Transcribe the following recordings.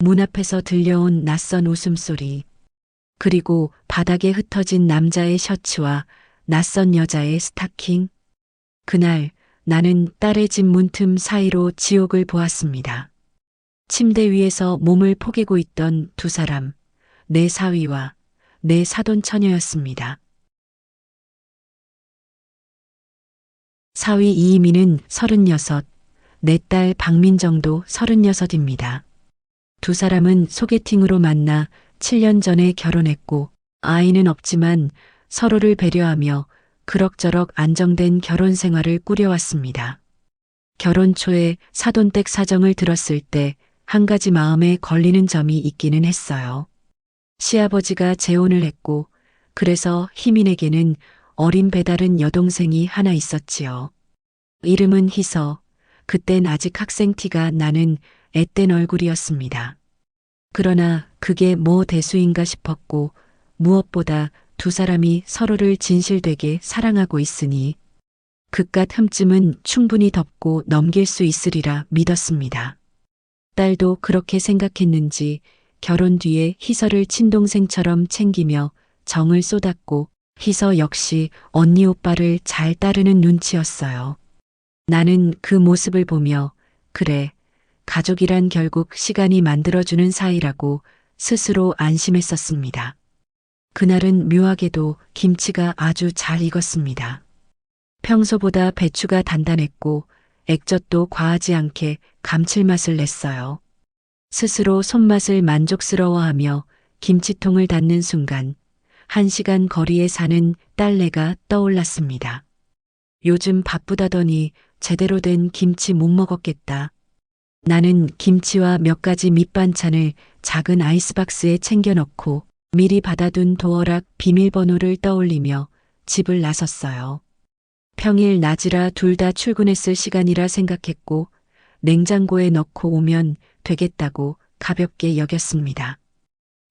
문 앞에서 들려온 낯선 웃음소리, 그리고 바닥에 흩어진 남자의 셔츠와 낯선 여자의 스타킹. 그날 나는 딸의 집 문틈 사이로 지옥을 보았습니다. 침대 위에서 몸을 포개고 있던 두 사람, 내 사위와 내 사돈 처녀였습니다. 사위 이희미는 36, 내 딸 박민정도 36입니다. 두 사람은 소개팅으로 만나 7년 전에 결혼했고 아이는 없지만 서로를 배려하며 그럭저럭 안정된 결혼 생활을 꾸려왔습니다. 결혼 초에 사돈댁 사정을 들었을 때 한 가지 마음에 걸리는 점이 있기는 했어요. 시아버지가 재혼을 했고 그래서 희민에게는 어린 배다른 여동생이 하나 있었지요. 이름은 희서. 그땐 아직 학생 티가 나는 앳된 얼굴이었습니다. 그러나 그게 뭐 대수인가 싶었고 무엇보다 두 사람이 서로를 진실되게 사랑하고 있으니 그깟 흠쯤은 충분히 덮고 넘길 수 있으리라 믿었습니다. 딸도 그렇게 생각했는지 결혼 뒤에 희서를 친동생처럼 챙기며 정을 쏟았고 희서 역시 언니 오빠를 잘 따르는 눈치였어요. 나는 그 모습을 보며 그래, 가족이란 결국 시간이 만들어주는 사이라고 스스로 안심했었습니다. 그날은 묘하게도 김치가 아주 잘 익었습니다. 평소보다 배추가 단단했고 액젓도 과하지 않게 감칠맛을 냈어요. 스스로 손맛을 만족스러워하며 김치통을 닫는 순간 1시간 거리에 사는 딸내가 떠올랐습니다. 요즘 바쁘다더니 제대로 된 김치 못 먹었겠다. 나는 김치와 몇 가지 밑반찬을 작은 아이스박스에 챙겨 넣고 미리 받아둔 도어락 비밀번호를 떠올리며 집을 나섰어요. 평일 낮이라 둘 다 출근했을 시간이라 생각했고 냉장고에 넣고 오면 되겠다고 가볍게 여겼습니다.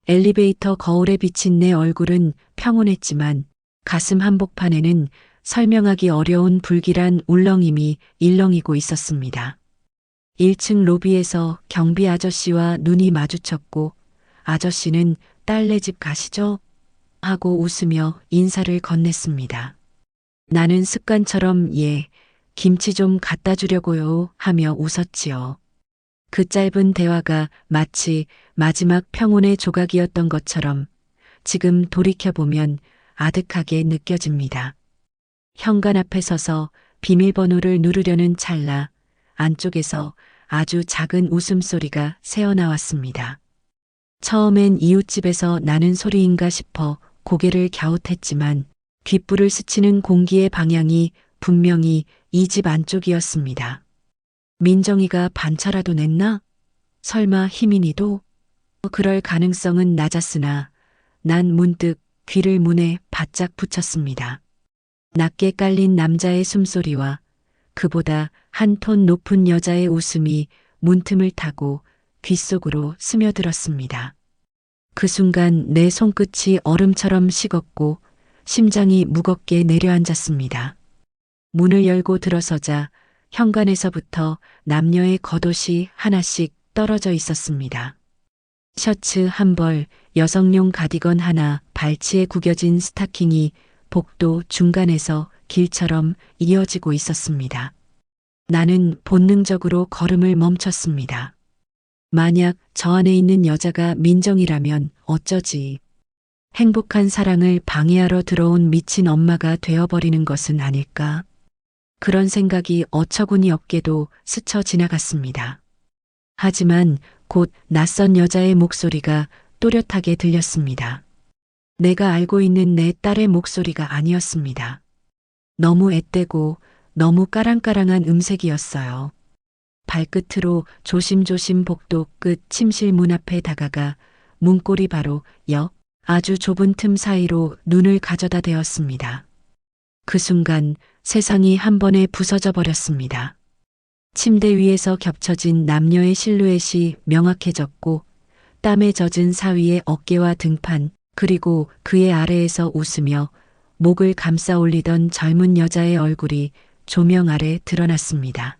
엘리베이터 거울에 비친 내 얼굴은 평온했지만 가슴 한복판에는 설명하기 어려운 불길한 울렁임이 일렁이고 있었습니다. 1층 로비에서 경비 아저씨와 눈이 마주쳤고 아저씨는 딸네 집 가시죠? 하고 웃으며 인사를 건넸습니다. 나는 습관처럼 예, 김치 좀 갖다 주려고요 하며 웃었지요. 그 짧은 대화가 마치 마지막 평온의 조각이었던 것처럼 지금 돌이켜보면 아득하게 느껴집니다. 현관 앞에 서서 비밀번호를 누르려는 찰나 안쪽에서 아주 작은 웃음소리가 새어나왔습니다. 처음엔 이웃집에서 나는 소리인가 싶어 고개를 갸웃했지만 귓불을 스치는 공기의 방향이 분명히 이 집 안쪽이었습니다. 민정이가 반차라도 냈나? 설마 희민이도? 그럴 가능성은 낮았으나 난 문득 귀를 문에 바짝 붙였습니다. 낮게 깔린 남자의 숨소리와 그보다 한 톤 높은 여자의 웃음이 문틈을 타고 귓속으로 스며들었습니다. 그 순간 내 손끝이 얼음처럼 식었고 심장이 무겁게 내려앉았습니다. 문을 열고 들어서자 현관에서부터 남녀의 겉옷이 하나씩 떨어져 있었습니다. 셔츠 한 벌, 여성용 가디건 하나, 발치에 구겨진 스타킹이 복도 중간에서 길처럼 이어지고 있었습니다. 나는 본능적으로 걸음을 멈췄습니다. 만약 저 안에 있는 여자가 민정이라면 어쩌지. 행복한 사랑을 방해하러 들어온 미친 엄마가 되어버리는 것은 아닐까. 그런 생각이 어처구니 없게도 스쳐 지나갔습니다. 하지만 곧 낯선 여자의 목소리가 또렷하게 들렸습니다. 내가 알고 있는 내 딸의 목소리가 아니었습니다. 너무 앳되고 너무 까랑까랑한 음색이었어요. 발끝으로 조심조심 복도 끝 침실 문 앞에 다가가 문고리 바로 옆 아주 좁은 틈 사이로 눈을 가져다 대었습니다. 그 순간 세상이 한 번에 부서져 버렸습니다. 침대 위에서 겹쳐진 남녀의 실루엣이 명확해졌고 땀에 젖은 사위의 어깨와 등판 그리고 그의 아래에서 웃으며 목을 감싸 올리던 젊은 여자의 얼굴이 조명 아래 드러났습니다.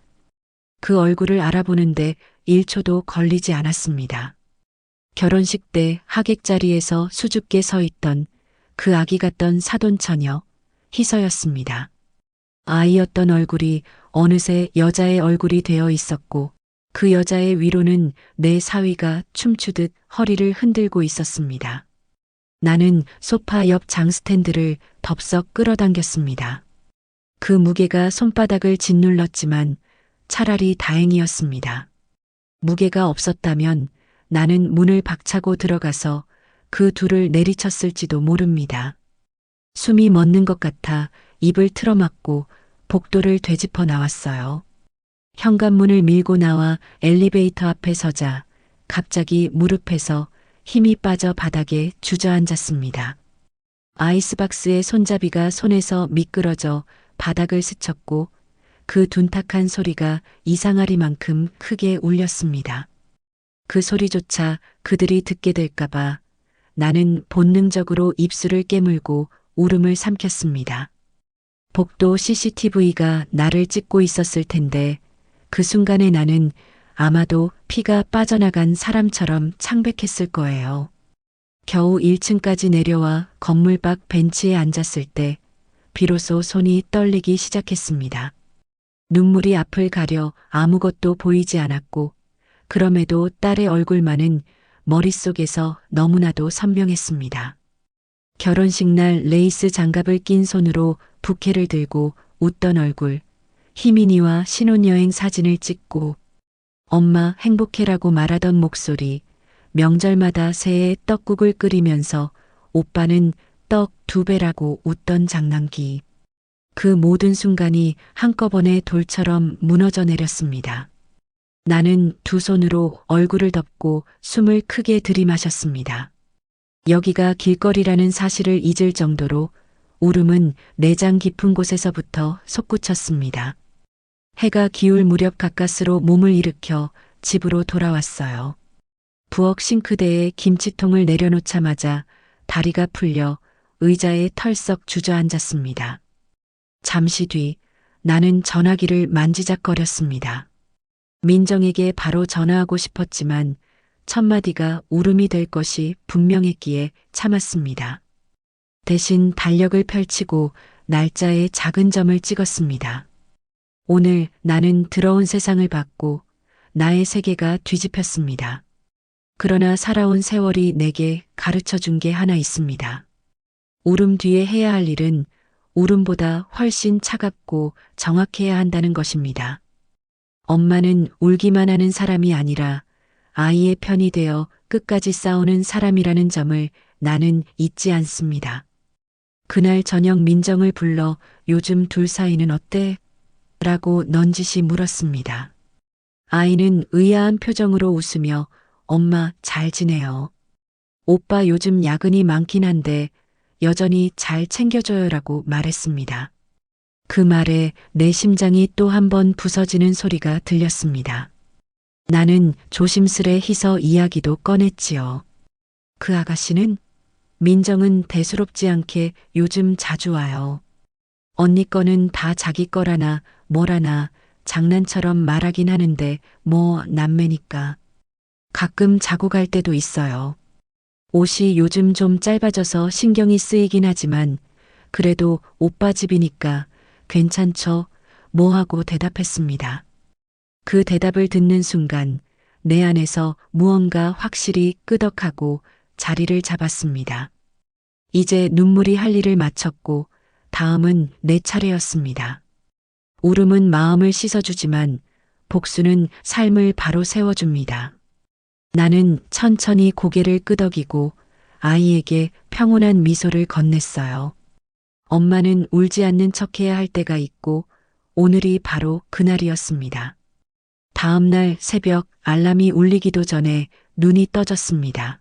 그 얼굴을 알아보는데 1초도 걸리지 않았습니다. 결혼식 때 하객 자리에서 수줍게 서 있던 그 아기 같던 사돈처녀 희서였습니다. 아이였던 얼굴이 어느새 여자의 얼굴이 되어 있었고 그 여자의 위로는 내 사위가 춤추듯 허리를 흔들고 있었습니다. 나는 소파 옆 장스탠드를 덥석 끌어당겼습니다. 그 무게가 손바닥을 짓눌렀지만 차라리 다행이었습니다. 무게가 없었다면 나는 문을 박차고 들어가서 그 둘을 내리쳤을지도 모릅니다. 숨이 멎는 것 같아 입을 틀어막고 복도를 되짚어 나왔어요. 현관문을 밀고 나와 엘리베이터 앞에 서자 갑자기 무릎에서 힘이 빠져 바닥에 주저앉았습니다. 아이스박스의 손잡이가 손에서 미끄러져 바닥을 스쳤고 그 둔탁한 소리가 이상하리만큼 크게 울렸습니다. 그 소리조차 그들이 듣게 될까봐 나는 본능적으로 입술을 깨물고 울음을 삼켰습니다. 복도 CCTV가 나를 찍고 있었을 텐데 그 순간에 나는 아마도 피가 빠져나간 사람처럼 창백했을 거예요. 겨우 1층까지 내려와 건물 밖 벤치에 앉았을 때 비로소 손이 떨리기 시작했습니다. 눈물이 앞을 가려 아무것도 보이지 않았고 그럼에도 딸의 얼굴만은 머릿속에서 너무나도 선명했습니다. 결혼식 날 레이스 장갑을 낀 손으로 부케를 들고 웃던 얼굴, 희민이와 신혼여행 사진을 찍고 엄마 행복해라고 말하던 목소리, 명절마다 새해 떡국을 끓이면서 오빠는 떡 2배라고 웃던 장난기. 그 모든 순간이 한꺼번에 돌처럼 무너져 내렸습니다. 나는 두 손으로 얼굴을 덮고 숨을 크게 들이마셨습니다. 여기가 길거리라는 사실을 잊을 정도로 울음은 내장 깊은 곳에서부터 솟구쳤습니다. 해가 기울 무렵 가까스로 몸을 일으켜 집으로 돌아왔어요. 부엌 싱크대에 김치통을 내려놓자마자 다리가 풀려 의자에 털썩 주저앉았습니다. 잠시 뒤 나는 전화기를 만지작거렸습니다. 민정에게 바로 전화하고 싶었지만 첫마디가 울음이 될 것이 분명했기에 참았습니다. 대신 달력을 펼치고 날짜에 작은 점을 찍었습니다. 오늘 나는 들어온 세상을 봤고 나의 세계가 뒤집혔습니다. 그러나 살아온 세월이 내게 가르쳐 준 게 하나 있습니다. 울음 뒤에 해야 할 일은 울음보다 훨씬 차갑고 정확해야 한다는 것입니다. 엄마는 울기만 하는 사람이 아니라 아이의 편이 되어 끝까지 싸우는 사람이라는 점을 나는 잊지 않습니다. 그날 저녁 민정을 불러 요즘 둘 사이는 어때? 라고 넌지시 물었습니다. 아이는 의아한 표정으로 웃으며 엄마 잘 지내요. 오빠 요즘 야근이 많긴 한데 여전히 잘 챙겨줘요라고 말했습니다. 그 말에 내 심장이 또 한 번 부서지는 소리가 들렸습니다. 나는 조심스레 희서 이야기도 꺼냈지요. 그 아가씨는? 민정은 대수롭지 않게 요즘 자주 와요. 언니 거는 다 자기 거라나 뭐라나 장난처럼 말하긴 하는데 뭐 남매니까. 가끔 자고 갈 때도 있어요. 옷이 요즘 좀 짧아져서 신경이 쓰이긴 하지만 그래도 오빠 집이니까 괜찮죠? 뭐 하고 대답했습니다. 그 대답을 듣는 순간 내 안에서 무언가 확실히 끄덕하고 자리를 잡았습니다. 이제 눈물이 할 일을 마쳤고 다음은 내 차례였습니다. 울음은 마음을 씻어주지만 복수는 삶을 바로 세워줍니다. 나는 천천히 고개를 끄덕이고 아이에게 평온한 미소를 건넸어요. 엄마는 울지 않는 척해야 할 때가 있고 오늘이 바로 그날이었습니다. 다음 날 새벽 알람이 울리기도 전에 눈이 떠졌습니다.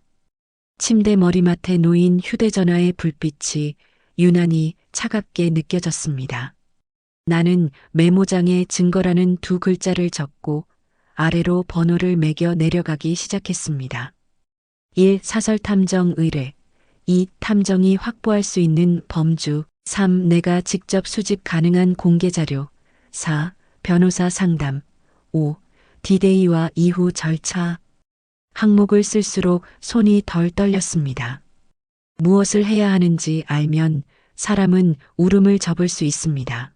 침대 머리맡에 놓인 휴대전화의 불빛이 유난히 차갑게 느껴졌습니다. 나는 메모장에 증거라는 두 글자를 적고 아래로 번호를 매겨 내려가기 시작했습니다. 1. 사설탐정 의뢰. 2. 탐정이 확보할 수 있는 범주. 3. 내가 직접 수집 가능한 공개자료. 4. 변호사 상담. 5. 디데이와 이후 절차. 항목을 쓸수록 손이 덜 떨렸습니다. 무엇을 해야 하는지 알면 사람은 울음을 접을 수 있습니다.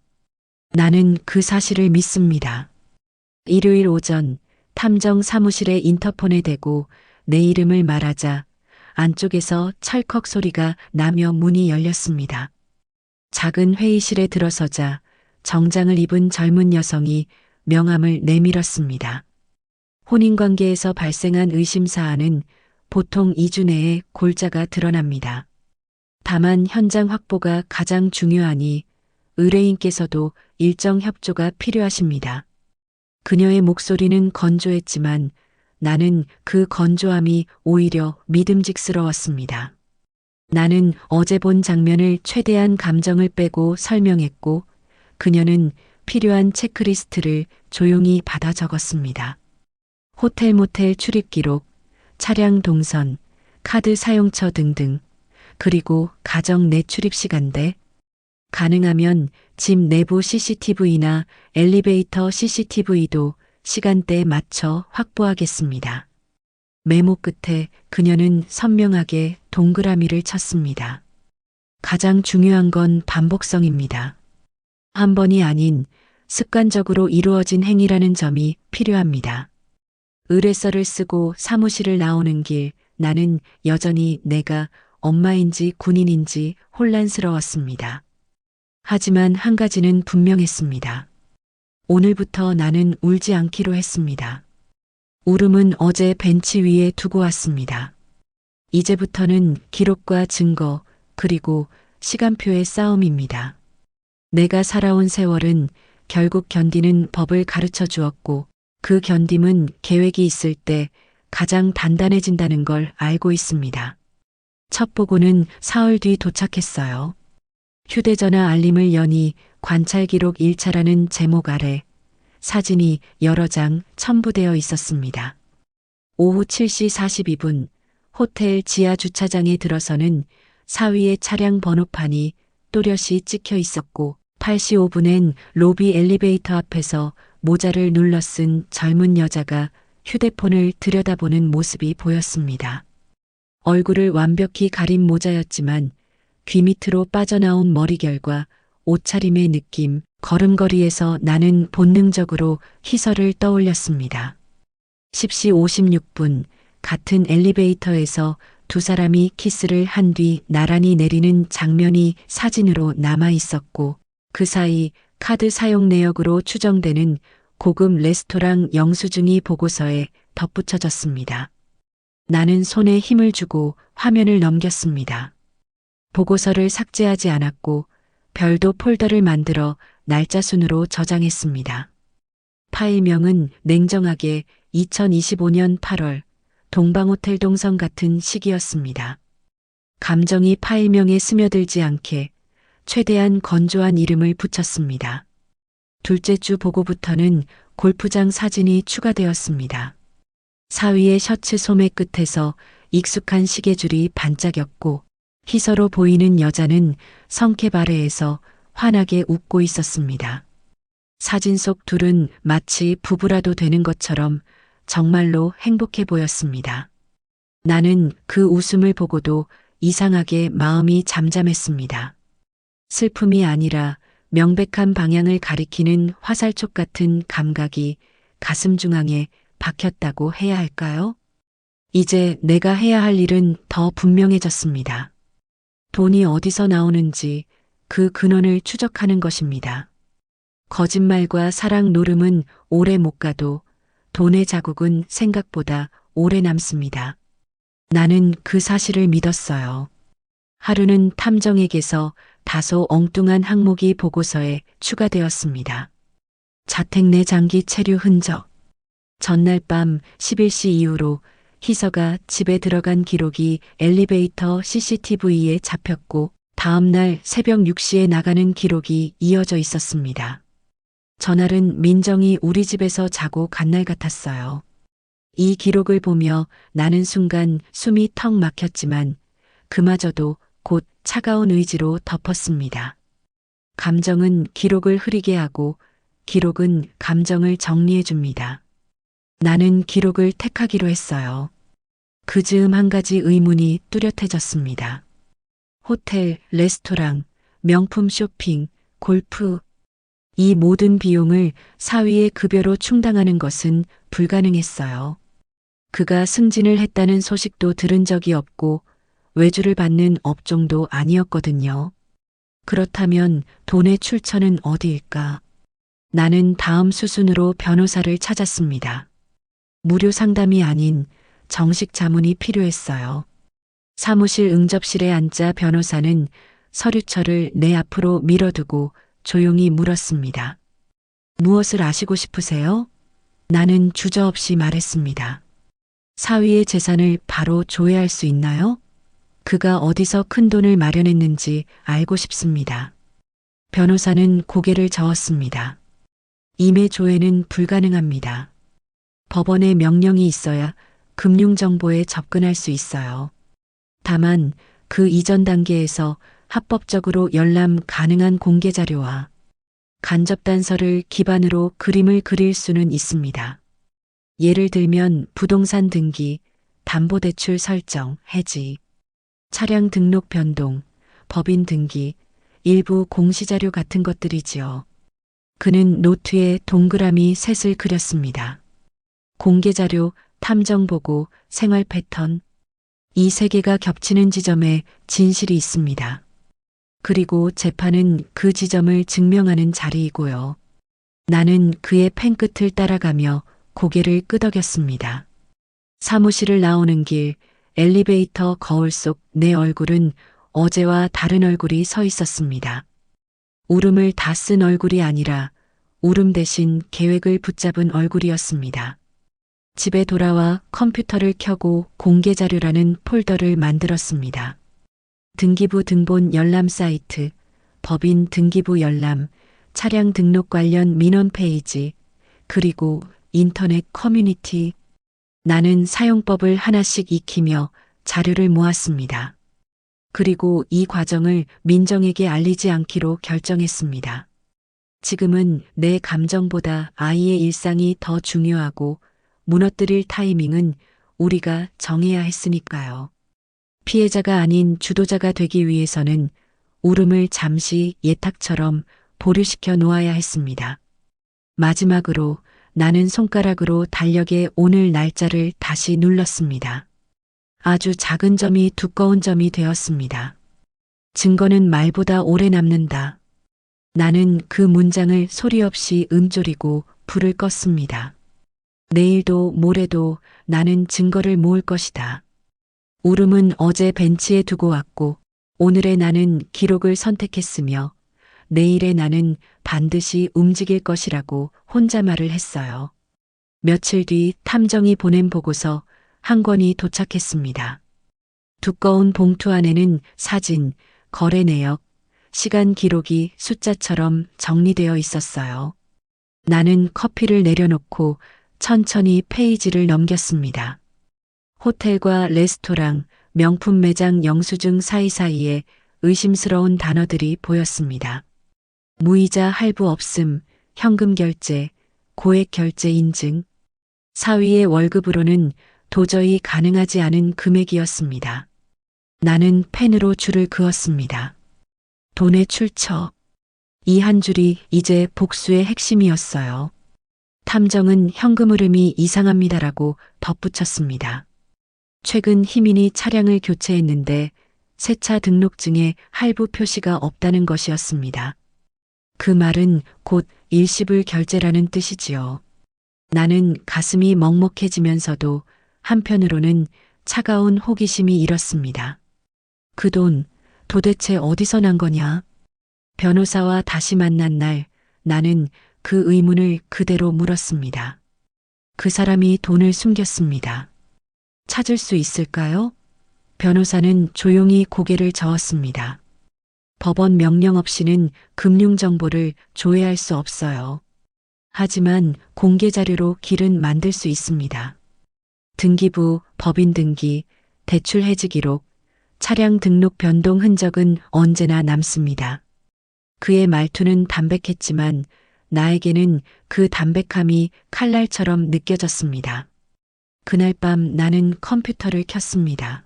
나는 그 사실을 믿습니다. 일요일 오전 탐정 사무실에 인터폰에 대고 내 이름을 말하자 안쪽에서 찰컥 소리가 나며 문이 열렸습니다. 작은 회의실에 들어서자 정장을 입은 젊은 여성이 명함을 내밀었습니다. 혼인관계에서 발생한 의심사안은 보통 2주 내에 골자가 드러납니다. 다만 현장 확보가 가장 중요하니 의뢰인께서도 일정 협조가 필요하십니다. 그녀의 목소리는 건조했지만 나는 그 건조함이 오히려 믿음직스러웠습니다. 나는 어제 본 장면을 최대한 감정을 빼고 설명했고 그녀는 필요한 체크리스트를 조용히 받아 적었습니다. 호텔 모텔 출입 기록, 차량 동선, 카드 사용처 등등, 그리고 가정 내 출입 시간대, 가능하면 집 내부 CCTV나 엘리베이터 CCTV도 시간대에 맞춰 확보하겠습니다. 메모 끝에 그녀는 선명하게 동그라미를 쳤습니다. 가장 중요한 건 반복성입니다. 한 번이 아닌 습관적으로 이루어진 행위라는 점이 필요합니다. 의뢰서를 쓰고 사무실을 나오는 길, 나는 여전히 내가 엄마인지 군인인지 혼란스러웠습니다. 하지만 한 가지는 분명했습니다. 오늘부터 나는 울지 않기로 했습니다. 울음은 어제 벤치 위에 두고 왔습니다. 이제부터는 기록과 증거, 그리고 시간표의 싸움입니다. 내가 살아온 세월은 결국 견디는 법을 가르쳐 주었고 그 견딤은 계획이 있을 때 가장 단단해진다는 걸 알고 있습니다. 첫 보고는 사흘 뒤 도착했어요. 휴대전화 알림을 여니 관찰 기록 1차라는 제목 아래 사진이 여러 장 첨부되어 있었습니다. 오후 7시 42분 호텔 지하 주차장에 들어서는 사위의 차량 번호판이 또렷이 찍혀 있었고 8시 5분엔 로비 엘리베이터 앞에서 모자를 눌러 쓴 젊은 여자가 휴대폰을 들여다보는 모습이 보였습니다. 얼굴을 완벽히 가린 모자였지만 귀 밑으로 빠져나온 머리결과 옷차림의 느낌, 걸음걸이에서 나는 본능적으로 희설을 떠올렸습니다. 10시 56분 같은 엘리베이터에서 두 사람이 키스를 한 뒤 나란히 내리는 장면이 사진으로 남아 있었고 그 사이 카드 사용 내역으로 추정되는 고급 레스토랑 영수증이 보고서에 덧붙여졌습니다. 나는 손에 힘을 주고 화면을 넘겼습니다. 보고서를 삭제하지 않았고 별도 폴더를 만들어 날짜 순으로 저장했습니다. 파일명은 냉정하게 2025년 8월 동방호텔 동선 같은 시기였습니다. 감정이 파일명에 스며들지 않게 최대한 건조한 이름을 붙였습니다. 둘째 주 보고부터는 골프장 사진이 추가되었습니다. 사위의 셔츠 소매 끝에서 익숙한 시계줄이 반짝였고 희서로 보이는 여자는 성캡 아래에서 환하게 웃고 있었습니다. 사진 속 둘은 마치 부부라도 되는 것처럼 정말로 행복해 보였습니다. 나는 그 웃음을 보고도 이상하게 마음이 잠잠했습니다. 슬픔이 아니라 명백한 방향을 가리키는 화살촉 같은 감각이 가슴 중앙에 박혔다고 해야 할까요? 이제 내가 해야 할 일은 더 분명해졌습니다. 돈이 어디서 나오는지 그 근원을 추적하는 것입니다. 거짓말과 사랑 노름은 오래 못 가도 돈의 자국은 생각보다 오래 남습니다. 나는 그 사실을 믿었어요. 하루는 탐정에게서 다소 엉뚱한 항목이 보고서에 추가되었습니다. 자택 내 장기 체류 흔적. 전날 밤 11시 이후로 희서가 집에 들어간 기록이 엘리베이터 CCTV에 잡혔고 다음날 새벽 6시에 나가는 기록이 이어져 있었습니다. 전날은 민정이 우리 집에서 자고 간 날 같았어요. 이 기록을 보며 나는 순간 숨이 턱 막혔지만 그마저도 곧 차가운 의지로 덮었습니다. 감정은 기록을 흐리게 하고 기록은 감정을 정리해 줍니다. 나는 기록을 택하기로 했어요. 그 즈음 한 가지 의문이 뚜렷해졌습니다. 호텔, 레스토랑, 명품 쇼핑, 골프, 이 모든 비용을 사위의 급여로 충당하는 것은 불가능했어요. 그가 승진을 했다는 소식도 들은 적이 없고 외주를 받는 업종도 아니었거든요. 그렇다면 돈의 출처는 어디일까? 나는 다음 수순으로 변호사를 찾았습니다. 무료 상담이 아닌 정식 자문이 필요했어요. 사무실 응접실에 앉자 변호사는 서류철을 내 앞으로 밀어두고 조용히 물었습니다. 무엇을 아시고 싶으세요? 나는 주저없이 말했습니다. 사위의 재산을 바로 조회할 수 있나요? 그가 어디서 큰 돈을 마련했는지 알고 싶습니다. 변호사는 고개를 저었습니다. 임의 조회는 불가능합니다. 법원의 명령이 있어야 금융정보에 접근할 수 있어요. 다만 그 이전 단계에서 합법적으로 열람 가능한 공개 자료와 간접 단서를 기반으로 그림을 그릴 수는 있습니다. 예를 들면 부동산 등기, 담보대출 설정, 해지, 차량 등록 변동, 법인 등기, 일부 공시자료 같은 것들이지요. 그는 노트에 동그라미 셋을 그렸습니다. 공개자료, 탐정보고, 생활 패턴. 이 세 개가 겹치는 지점에 진실이 있습니다. 그리고 재판은 그 지점을 증명하는 자리이고요. 나는 그의 펜끝을 따라가며 고개를 끄덕였습니다. 사무실을 나오는 길, 엘리베이터 거울 속 내 얼굴은 어제와 다른 얼굴이 서 있었습니다. 울음을 다 쓴 얼굴이 아니라 울음 대신 계획을 붙잡은 얼굴이었습니다. 집에 돌아와 컴퓨터를 켜고 공개 자료라는 폴더를 만들었습니다. 등기부 등본 열람 사이트, 법인 등기부 열람, 차량 등록 관련 민원 페이지, 그리고 인터넷 커뮤니티. 나는 사용법을 하나씩 익히며 자료를 모았습니다. 그리고 이 과정을 민정에게 알리지 않기로 결정했습니다. 지금은 내 감정보다 아이의 일상이 더 중요하고 무너뜨릴 타이밍은 우리가 정해야 했으니까요. 피해자가 아닌 주도자가 되기 위해서는 울음을 잠시 예탁처럼 보류시켜 놓아야 했습니다. 마지막으로 나는 손가락으로 달력의 오늘 날짜를 다시 눌렀습니다. 아주 작은 점이 두꺼운 점이 되었습니다. 증거는 말보다 오래 남는다. 나는 그 문장을 소리 없이 음조리고 불을 껐습니다. 내일도 모레도 나는 증거를 모을 것이다. 울음은 어제 벤치에 두고 왔고 오늘의 나는 기록을 선택했으며 내일의 나는 반드시 움직일 것이라고 혼자 말을 했어요. 며칠 뒤 탐정이 보낸 보고서 한 권이 도착했습니다. 두꺼운 봉투 안에는 사진, 거래 내역, 시간 기록이 숫자처럼 정리되어 있었어요. 나는 커피를 내려놓고 천천히 페이지를 넘겼습니다. 호텔과 레스토랑, 명품 매장 영수증 사이사이에 의심스러운 단어들이 보였습니다. 무이자 할부 없음, 현금 결제, 고액 결제 인증. 사위의 월급으로는 도저히 가능하지 않은 금액이었습니다. 나는 펜으로 줄을 그었습니다. 돈의 출처. 이 한 줄이 이제 복수의 핵심이었어요. 탐정은 현금 흐름이 이상합니다라고 덧붙였습니다. 최근 희민이 차량을 교체했는데 세차 등록증에 할부 표시가 없다는 것이었습니다. 그 말은 곧 일시불 결제라는 뜻이지요. 나는 가슴이 먹먹해지면서도 한편으로는 차가운 호기심이 일었습니다. 그 돈 도대체 어디서 난 거냐? 변호사와 다시 만난 날 나는 그 의문을 그대로 물었습니다. 그 사람이 돈을 숨겼습니다. 찾을 수 있을까요? 변호사는 조용히 고개를 저었습니다. 법원 명령 없이는 금융정보를 조회할 수 없어요. 하지만 공개 자료로 길은 만들 수 있습니다. 등기부, 법인 등기, 대출 해지 기록, 차량 등록 변동 흔적은 언제나 남습니다. 그의 말투는 담백했지만 나에게는 그 담백함이 칼날처럼 느껴졌습니다. 그날 밤 나는 컴퓨터를 켰습니다.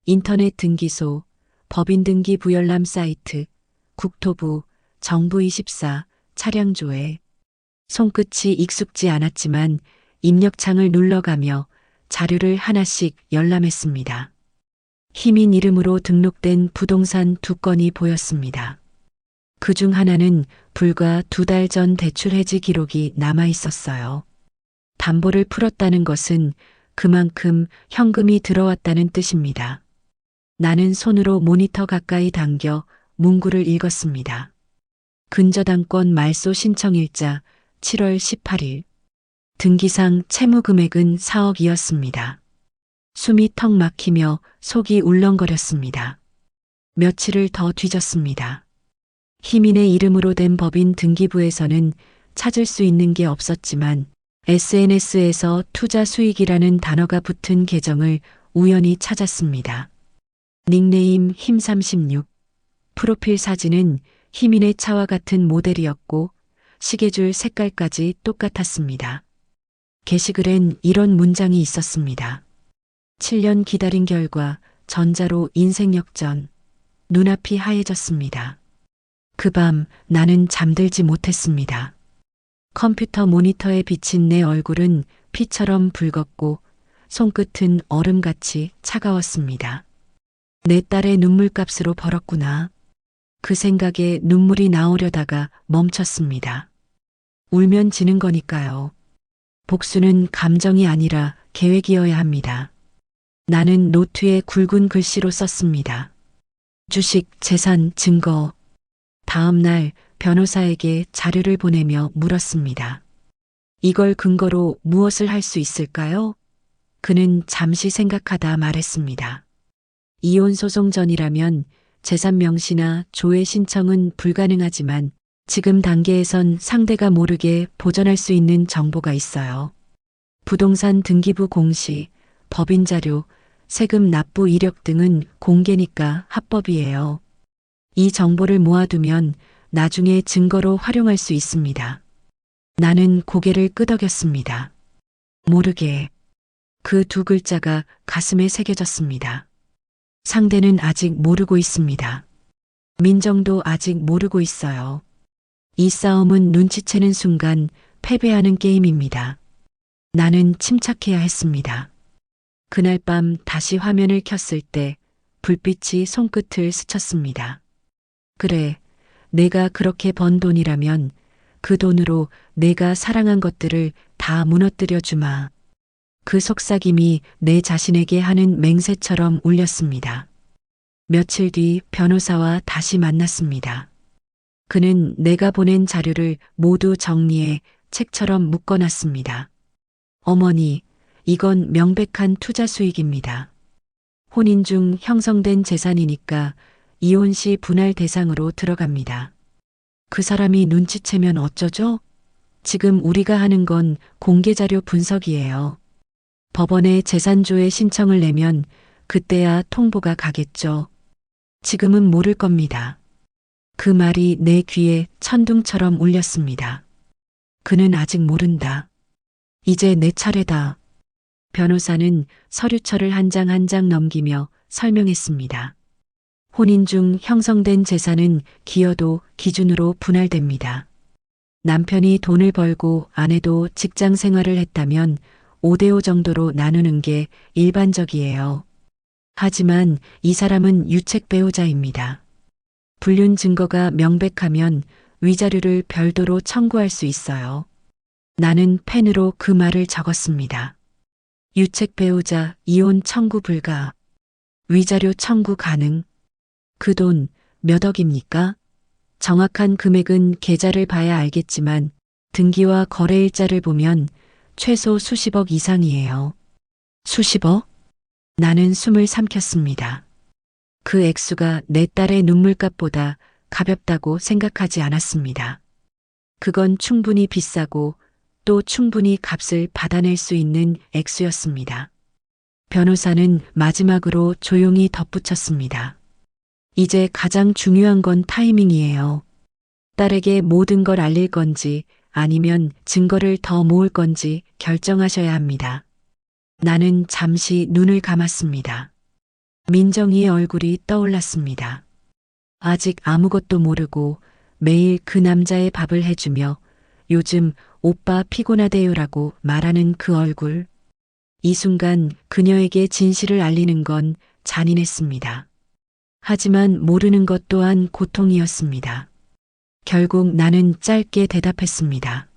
인터넷 등기소, 법인 등기 부열람 사이트, 국토부, 정부24, 차량조회. 손끝이 익숙지 않았지만 입력창을 눌러가며 자료를 하나씩 열람했습니다. 희민 이름으로 등록된 부동산 2건이 보였습니다. 그중 하나는 불과 2달 전 대출 해지 기록이 남아 있었어요. 담보를 풀었다는 것은 그만큼 현금이 들어왔다는 뜻입니다. 나는 손으로 모니터 가까이 당겨 문구를 읽었습니다. 근저당권 말소 신청일자 7월 18일. 등기상 채무 금액은 4억이었습니다. 숨이 턱 막히며 속이 울렁거렸습니다. 며칠을 더 뒤졌습니다. 희민의 이름으로 된 법인 등기부에서는 찾을 수 있는 게 없었지만 SNS에서 투자 수익이라는 단어가 붙은 계정을 우연히 찾았습니다. 닉네임 힘36. 프로필 사진은 희민의 차와 같은 모델이었고 시계줄 색깔까지 똑같았습니다. 게시글엔 이런 문장이 있었습니다. 7년 기다린 결과 전자로 인생 역전. 눈앞이 하얘졌습니다. 그 밤 나는 잠들지 못했습니다. 컴퓨터 모니터에 비친 내 얼굴은 피처럼 붉었고 손끝은 얼음같이 차가웠습니다. 내 딸의 눈물값으로 벌었구나. 그 생각에 눈물이 나오려다가 멈췄습니다. 울면 지는 거니까요. 복수는 감정이 아니라 계획이어야 합니다. 나는 노트에 굵은 글씨로 썼습니다. 주식, 재산, 증거. 다음 날 변호사에게 자료를 보내며 물었습니다. 이걸 근거로 무엇을 할 수 있을까요? 그는 잠시 생각하다 말했습니다. 이혼 소송 전이라면 재산 명시나 조회 신청은 불가능하지만 지금 단계에선 상대가 모르게 보전할 수 있는 정보가 있어요. 부동산 등기부 공시, 법인 자료, 세금 납부 이력 등은 공개니까 합법이에요. 이 정보를 모아두면 나중에 증거로 활용할 수 있습니다. 나는 고개를 끄덕였습니다. 모르게. 그 2글자가 가슴에 새겨졌습니다. 상대는 아직 모르고 있습니다. 민정도 아직 모르고 있어요. 이 싸움은 눈치채는 순간 패배하는 게임입니다. 나는 침착해야 했습니다. 그날 밤 다시 화면을 켰을 때 불빛이 손끝을 스쳤습니다. 그래, 내가 그렇게 번 돈이라면 그 돈으로 내가 사랑한 것들을 다 무너뜨려 주마. 그 속삭임이 내 자신에게 하는 맹세처럼 울렸습니다. 며칠 뒤 변호사와 다시 만났습니다. 그는 내가 보낸 자료를 모두 정리해 책처럼 묶어놨습니다. 어머니, 이건 명백한 투자 수익입니다. 혼인 중 형성된 재산이니까 이혼 시 분할 대상으로 들어갑니다. 그 사람이 눈치채면 어쩌죠? 지금 우리가 하는 건 공개자료 분석이에요. 법원에 재산조회 신청을 내면 그때야 통보가 가겠죠. 지금은 모를 겁니다. 그 말이 내 귀에 천둥처럼 울렸습니다. 그는 아직 모른다. 이제 내 차례다. 변호사는 서류철을 한 장 한 장 넘기며 설명했습니다. 혼인 중 형성된 재산은 기여도 기준으로 분할됩니다. 남편이 돈을 벌고 아내도 직장 생활을 했다면 5대5 정도로 나누는 게 일반적이에요. 하지만 이 사람은 유책 배우자입니다. 불륜 증거가 명백하면 위자료를 별도로 청구할 수 있어요. 나는 펜으로 그 말을 적었습니다. 유책 배우자 이혼 청구 불가. 위자료 청구 가능. 그 돈 몇 억입니까? 정확한 금액은 계좌를 봐야 알겠지만 등기와 거래일자를 보면 최소 수십억 이상이에요. 수십억? 나는 숨을 삼켰습니다. 그 액수가 내 딸의 눈물값보다 가볍다고 생각하지 않았습니다. 그건 충분히 비싸고 또 충분히 값을 받아낼 수 있는 액수였습니다. 변호사는 마지막으로 조용히 덧붙였습니다. 이제 가장 중요한 건 타이밍이에요. 딸에게 모든 걸 알릴 건지 아니면 증거를 더 모을 건지 결정하셔야 합니다. 나는 잠시 눈을 감았습니다. 민정이의 얼굴이 떠올랐습니다. 아직 아무것도 모르고 매일 그 남자의 밥을 해주며 요즘 오빠 피곤하대요라고 말하는 그 얼굴. 이 순간 그녀에게 진실을 알리는 건 잔인했습니다. 하지만 모르는 것 또한 고통이었습니다. 결국 나는 짧게 대답했습니다.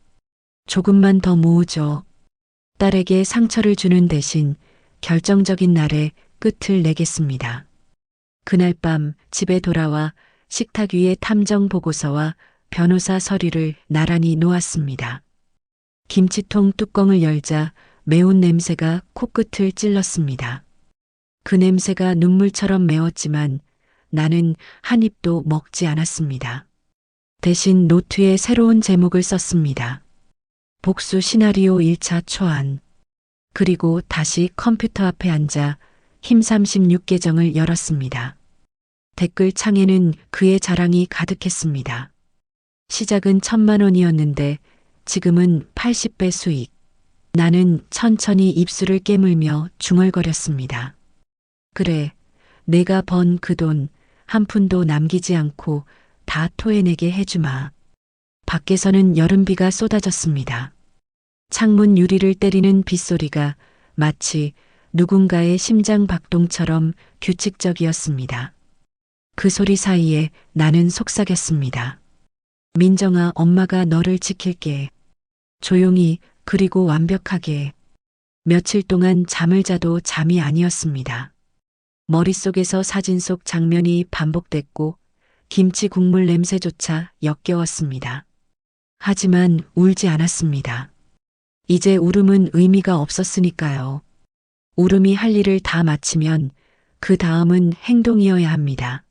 조금만 더 모으죠. 딸에게 상처를 주는 대신 결정적인 날에 끝을 내겠습니다. 그날 밤 집에 돌아와 식탁 위에 탐정 보고서와 변호사 서류를 나란히 놓았습니다. 김치통 뚜껑을 열자 매운 냄새가 코끝을 찔렀습니다. 그 냄새가 눈물처럼 매웠지만 나는 한 입도 먹지 않았습니다. 대신 노트에 새로운 제목을 썼습니다. 복수 시나리오 1차 초안. 그리고 다시 컴퓨터 앞에 앉아 힘 36계정을 열었습니다. 댓글 창에는 그의 자랑이 가득했습니다. 시작은 1,000만 원이었는데 지금은 80배 수익. 나는 천천히 입술을 깨물며 중얼거렸습니다. 그래, 내가 번 그 돈 한 푼도 남기지 않고 다 토해내게 해주마. 밖에서는 여름비가 쏟아졌습니다. 창문 유리를 때리는 빗소리가 마치 누군가의 심장 박동처럼 규칙적이었습니다. 그 소리 사이에 나는 속삭였습니다. 민정아, 엄마가 너를 지킬게. 조용히, 그리고 완벽하게. 며칠 동안 잠을 자도 잠이 아니었습니다. 머릿속에서 사진 속 장면이 반복됐고 김치 국물 냄새조차 역겨웠습니다. 하지만 울지 않았습니다. 이제 울음은 의미가 없었으니까요. 울음이 할 일을 다 마치면 그 다음은 행동이어야 합니다.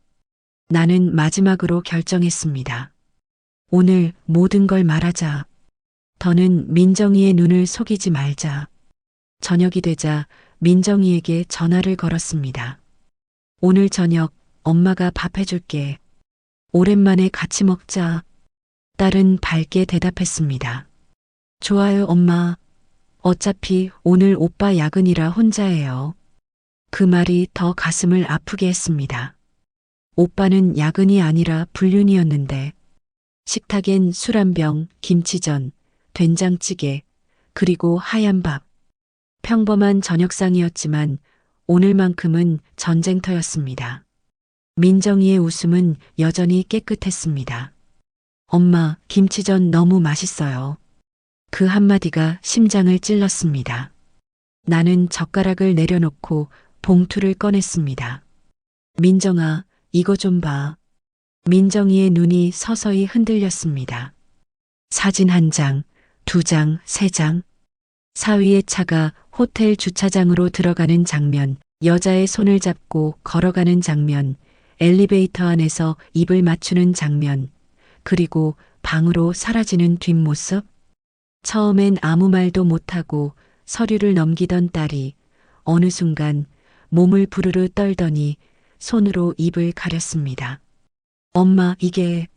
나는 마지막으로 결정했습니다. 오늘 모든 걸 말하자. 더는 민정이의 눈을 속이지 말자. 저녁이 되자 민정이에게 전화를 걸었습니다. 오늘 저녁 엄마가 밥 해줄게. 오랜만에 같이 먹자. 딸은 밝게 대답했습니다. 좋아요, 엄마. 어차피 오늘 오빠 야근이라 혼자예요. 그 말이 더 가슴을 아프게 했습니다. 오빠는 야근이 아니라 불륜이었는데 식탁엔 술 한 병, 김치전, 된장찌개, 그리고 하얀 밥. 평범한 저녁상이었지만 오늘만큼은 전쟁터였습니다. 민정이의 웃음은 여전히 깨끗했습니다. 엄마, 김치전 너무 맛있어요. 그 한마디가 심장을 찔렀습니다. 나는 젓가락을 내려놓고 봉투를 꺼냈습니다. 민정아, 이거 좀 봐. 민정이의 눈이 서서히 흔들렸습니다. 사진 한 장, 2장, 3장. 사위의 차가 호텔 주차장으로 들어가는 장면, 여자의 손을 잡고 걸어가는 장면, 엘리베이터 안에서 입을 맞추는 장면, 그리고 방으로 사라지는 뒷모습. 처음엔 아무 말도 못하고 서류를 넘기던 딸이 어느 순간 몸을 부르르 떨더니 손으로 입을 가렸습니다. 엄마, 이게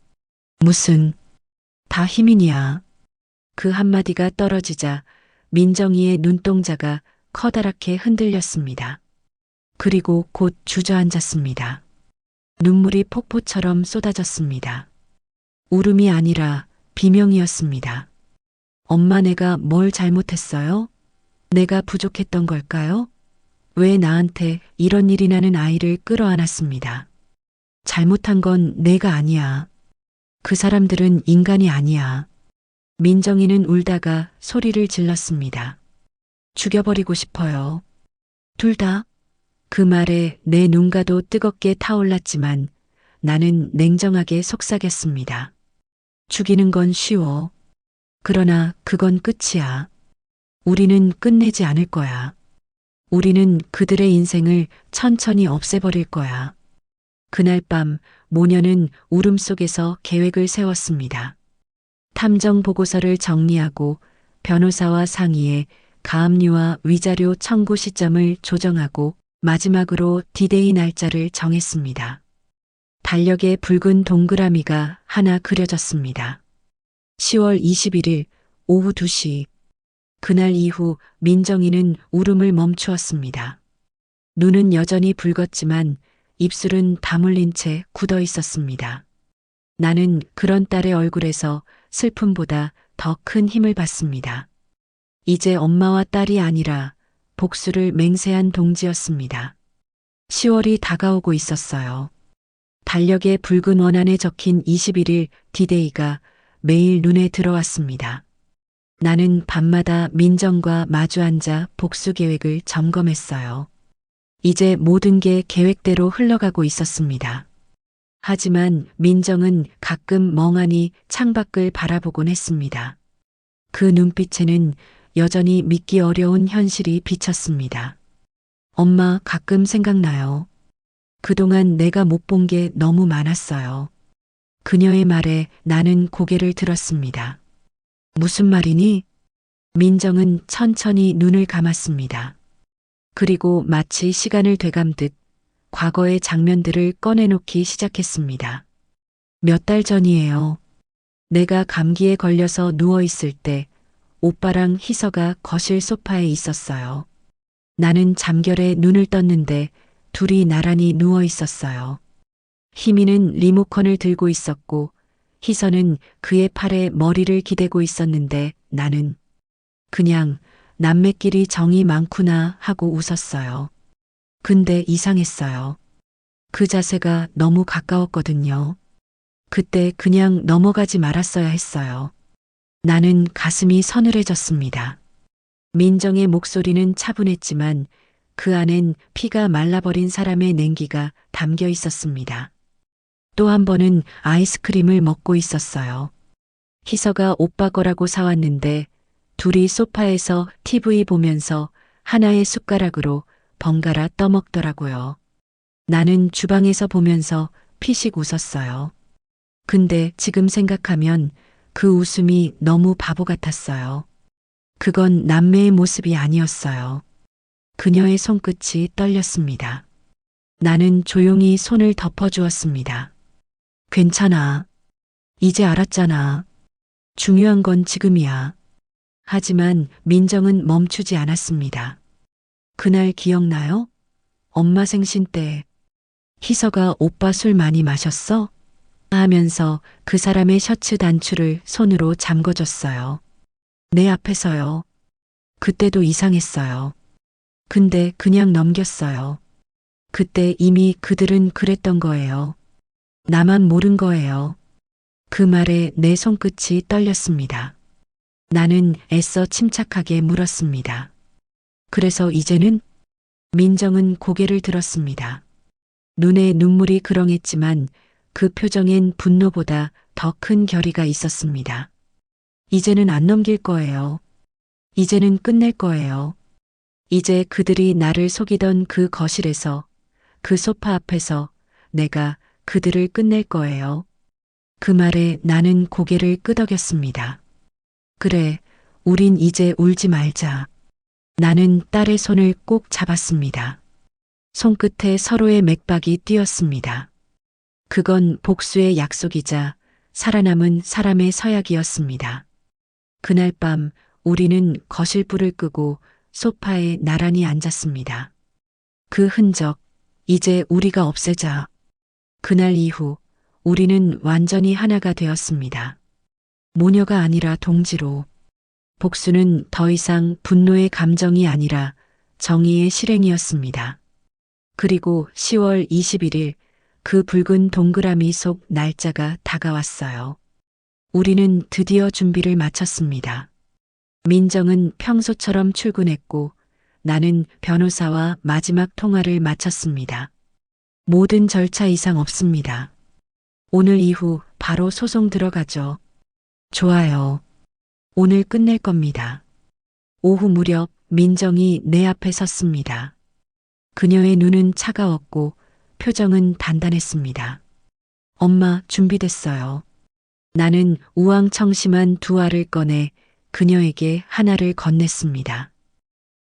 무슨 다 희민이야. 그 한마디가 떨어지자 민정이의 눈동자가 커다랗게 흔들렸습니다. 그리고 곧 주저앉았습니다. 눈물이 폭포처럼 쏟아졌습니다. 울음이 아니라 비명이었습니다. 엄마, 내가 뭘 잘못했어요? 내가 부족했던 걸까요? 왜 나한테 이런 일이 나는 아이를 끌어안았습니다. 잘못한 건 내가 아니야. 그 사람들은 인간이 아니야. 민정이는 울다가 소리를 질렀습니다. 죽여버리고 싶어요. 둘 다. 그 말에 내 눈가도 뜨겁게 타올랐지만 나는 냉정하게 속삭였습니다. 죽이는 건 쉬워. 그러나 그건 끝이야. 우리는 끝내지 않을 거야. 우리는 그들의 인생을 천천히 없애버릴 거야. 그날 밤 모녀는 울음 속에서 계획을 세웠습니다. 탐정 보고서를 정리하고 변호사와 상의해 가압류와 위자료 청구 시점을 조정하고 마지막으로 디데이 날짜를 정했습니다. 달력에 붉은 동그라미가 하나 그려졌습니다. 10월 21일 오후 2시. 그날 이후 민정이는 울음을 멈추었습니다. 눈은 여전히 붉었지만 입술은 다물린 채 굳어 있었습니다. 나는 그런 딸의 얼굴에서 슬픔보다 더 큰 힘을 받습니다. 이제 엄마와 딸이 아니라 복수를 맹세한 동지였습니다. 10월이 다가오고 있었어요. 달력에 붉은 원안에 적힌 21일 디데이가 매일 눈에 들어왔습니다. 나는 밤마다 민정과 마주 앉아 복수 계획을 점검했어요. 이제 모든 게 계획대로 흘러가고 있었습니다. 하지만 민정은 가끔 멍하니 창밖을 바라보곤 했습니다. 그 눈빛에는 여전히 믿기 어려운 현실이 비쳤습니다. 엄마, 가끔 생각나요. 그동안 내가 못 본 게 너무 많았어요. 그녀의 말에 나는 고개를 들었습니다. 무슨 말이니? 민정은 천천히 눈을 감았습니다. 그리고 마치 시간을 되감듯 과거의 장면들을 꺼내놓기 시작했습니다. 몇 달 전이에요. 내가 감기에 걸려서 누워있을 때 오빠랑 희서가 거실 소파에 있었어요. 나는 잠결에 눈을 떴는데 둘이 나란히 누워있었어요. 희미는 리모컨을 들고 있었고 희서는 그의 팔에 머리를 기대고 있었는데 나는 그냥 남매끼리 정이 많구나 하고 웃었어요. 근데 이상했어요. 그 자세가 너무 가까웠거든요. 그때 그냥 넘어가지 말았어야 했어요. 나는 가슴이 서늘해졌습니다. 민정의 목소리는 차분했지만 그 안엔 피가 말라버린 사람의 냉기가 담겨 있었습니다. 또 한 번은 아이스크림을 먹고 있었어요. 희서가 오빠 거라고 사왔는데 둘이 소파에서 TV 보면서 하나의 숟가락으로 번갈아 떠먹더라고요. 나는 주방에서 보면서 피식 웃었어요. 근데 지금 생각하면 그 웃음이 너무 바보 같았어요. 그건 남매의 모습이 아니었어요. 그녀의 손끝이 떨렸습니다. 나는 조용히 손을 덮어주었습니다. 괜찮아. 이제 알았잖아. 중요한 건 지금이야. 하지만 민정은 멈추지 않았습니다. 그날 기억나요? 엄마 생신 때 희서가 오빠 술 많이 마셨어? 하면서 그 사람의 셔츠 단추를 손으로 잠궈줬어요. 내 앞에서요. 그때도 이상했어요. 근데 그냥 넘겼어요. 그때 이미 그들은 그랬던 거예요. 나만 모른 거예요. 그 말에 내 손끝이 떨렸습니다. 나는 애써 침착하게 물었습니다. 그래서 이제는? 민정은 고개를 들었습니다. 눈에 눈물이 그렁했지만 그 표정엔 분노보다 더 큰 결의가 있었습니다. 이제는 안 넘길 거예요. 이제는 끝낼 거예요. 이제 그들이 나를 속이던 그 거실에서, 그 소파 앞에서 내가 그들을 끝낼 거예요. 그 말에 나는 고개를 끄덕였습니다. 그래, 우린 이제 울지 말자. 나는 딸의 손을 꼭 잡았습니다. 손끝에 서로의 맥박이 뛰었습니다. 그건 복수의 약속이자 살아남은 사람의 서약이었습니다. 그날 밤 우리는 거실 불을 끄고 소파에 나란히 앉았습니다. 그 흔적, 이제 우리가 없애자. 그날 이후 우리는 완전히 하나가 되었습니다. 모녀가 아니라 동지로. 복수는 더 이상 분노의 감정이 아니라 정의의 실행이었습니다. 그리고 10월 21일 그 붉은 동그라미 속 날짜가 다가왔어요. 우리는 드디어 준비를 마쳤습니다. 민정은 평소처럼 출근했고 나는 변호사와 마지막 통화를 마쳤습니다. 모든 절차 이상 없습니다. 오늘 이후 바로 소송 들어가죠. 좋아요. 오늘 끝낼 겁니다. 오후 무렵 민정이 내 앞에 섰습니다. 그녀의 눈은 차가웠고 표정은 단단했습니다. 엄마, 준비됐어요. 나는 우왕청심한 두 알을 꺼내 그녀에게 하나를 건넸습니다.